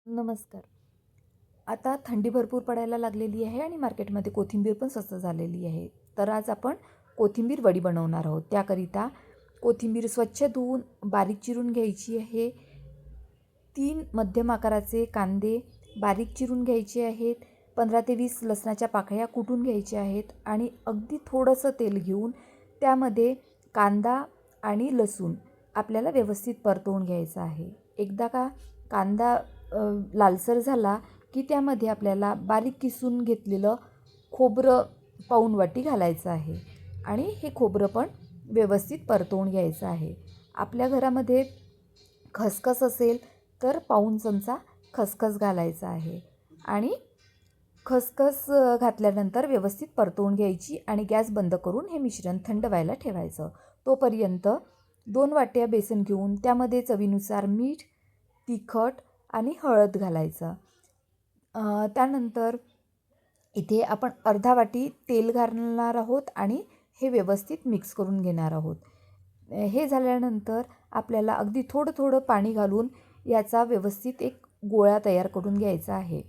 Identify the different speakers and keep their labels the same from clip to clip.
Speaker 1: नमस्कार. आता थंडी भरपूर पडायला लागलेली आहे आणि मार्केटमध्ये कोथिंबीर पण स्वस्त झालेली आहे. तर आज आपण कोथिंबीर वडी बनवणार आहोत. त्याकरिता कोथिंबीर स्वच्छ धुवून बारीक चिरून घ्यायची आहे. 3 मध्यम आकाराचे कांदे बारीक चिरून घ्यायचे आहेत. 15 ते 20 लसणाच्या पाकळ्या कुटून घ्यायच्या आहेत आणि अगदी थोडंसं तेल घेऊन त्यामध्ये कांदा आणि लसूण आपल्याला व्यवस्थित परतवून घ्यायचा आहे. एकदा का कांदा लालसर झाला की त्यामध्ये आपल्याला बारीक किसून घेतलेलं खोबरं पाऊण वाटी घालायचं आहे आणि हे खोबरं पण व्यवस्थित परतवून घ्यायचं आहे. आपल्या घरामध्ये खसखस असेल तर पाऊण चमचा खसखस घालायचा आहे आणि खसखस घातल्यानंतर व्यवस्थित परतवून घ्यायची आणि गॅस बंद करून हे मिश्रण थंड व्हायला ठेवायचं. तोपर्यंत 2 वाट्या बेसन घेऊन त्यामध्ये चवीनुसार मीठ, तिखट आणि हळद घालायचं. त्यानंतर इथे आपण अर्धा वाटी तेल घालणार आहोत आणि हे व्यवस्थित मिक्स करून घेणार आहोत. हे झाल्यानंतर आपल्याला अगदी थोडं थोडं पाणी घालून याचा व्यवस्थित एक गोळा तयार करून घ्यायचा आहे.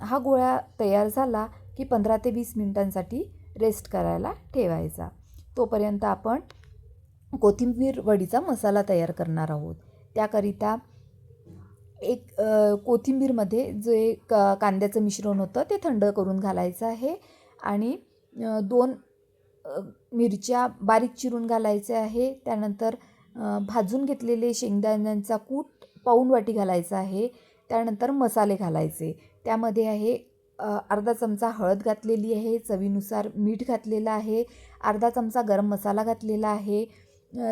Speaker 1: हा गोळा तयार झाला की 15 ते 20 मिनिटांसाठी रेस्ट करायला ठेवायचा. तोपर्यंत आपण कोथिंबीर वडीचा मसाला तयार करणार आहोत. त्याकरिता एक कोथिंबीरमध्ये जे कांद्याचं मिश्रण होतं ते थंड करून घालायचं आहे आणि 2 मिरच्या बारीक चिरून घालायच्या आहे. त्यानंतर भाजून घेतलेले शेंगदाण्यांचा कूट पाऊण वाटी घालायचा आहे. त्यानंतर मसाले घालायचे. त्यामध्ये आहे अर्धा चमचा हळद घातलेली आहे, चवीनुसार मीठ घातलेलं आहे, अर्धा चमचा गरम मसाला घातलेला आहे,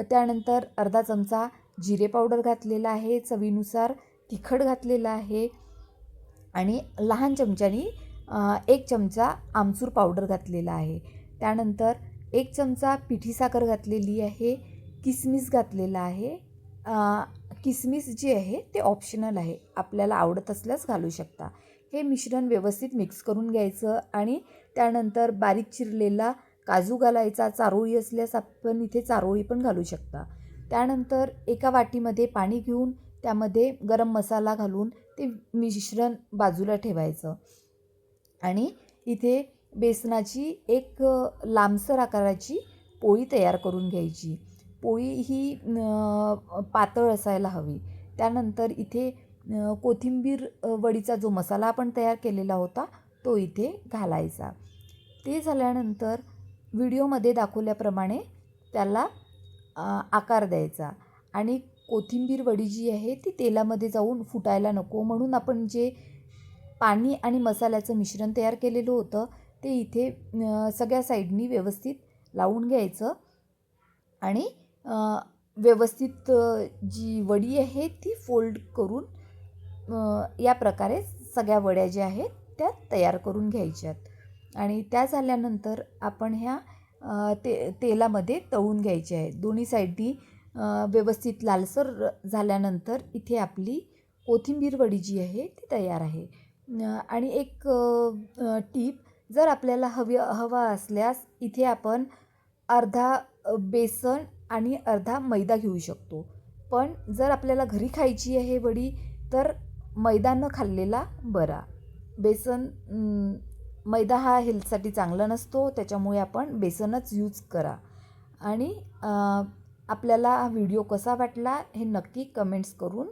Speaker 1: त्यानंतर अर्धा चमचा जिरे पावडर घातलेला आहे, चवीनुसार तिखट घातलेलं आहे आणि लहान चमच्यानी 1 चमचा आमचूर पावडर घातलेला आहे. त्यानंतर 1 चमचा पिठी साखर घातलेली आहे, किसमिस घातलेला आहे. किसमिस जे आहे ते ऑप्शनल आहे, आपल्याला आवडत असल्यास घालू शकता. हे मिश्रण व्यवस्थित मिक्स करून घ्यायचं आणि त्यानंतर बारीक चिरलेला काजू घालायचा. चारोळी असल्यास आपण इथे चारोळी पण घालू शकता. त्यानंतर एका वाटीमध्ये पाणी घेऊन त्यामध्ये गरम मसाला घालून ते मिश्रण बाजूला ठेवायचं आणि इथे बेसनाची एक लांबसर आकाराची पोळी तयार करून घ्यायची. पोळी ही पातळ असायला हवी. त्यानंतर इथे कोथिंबीर वडीचा जो मसाला आपण तयार केलेला होता तो इथे घालायचा. ते झाल्यानंतर व्हिडिओमध्ये दाखवल्याप्रमाणे त्याला आकार द्यायचा आणि कोथिंबीर वडी जी आहे ती तेलामध्ये जाऊन फुटायला नको म्हणून आपण जे पाणी आणि मसाल्याचं मिश्रण तयार केलेलं होतं ते इथे सगळ्या साईडनी व्यवस्थित लावून घ्यायचं आणि व्यवस्थित जी वडी आहे ती फोल्ड करून या प्रकारे सगळ्या वड्या ज्या आहेत त्या तयार करून घ्यायच्यात आणि त्या झाल्यानंतर आपण ह्या तेलामध्ये तळून घ्यायच्या आहेत. दोन्ही साईडनी व्यवस्थित लालसर झाल्यानंतर इथे आपली कोथिंबीर वडी जी आहे ती तयार आहे. आणि एक टीप, जर आपल्याला हवा असल्यास इथे आपण अर्धा बेसन आणि अर्धा मैदा घेऊ शकतो. पण जर आपल्याला घरी खायची आहे वडी तर मैदा न खाल्लेला बरा. मैदा हा हेल्थसाठी चांगला नसतो, त्याच्यामुळे आपण बेसनच यूज करा. आणि आपल्याला हा व्हिडिओ कसा वाटला हे नक्की कमेंट्स करून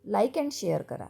Speaker 1: लाईक अँड शेअर करा.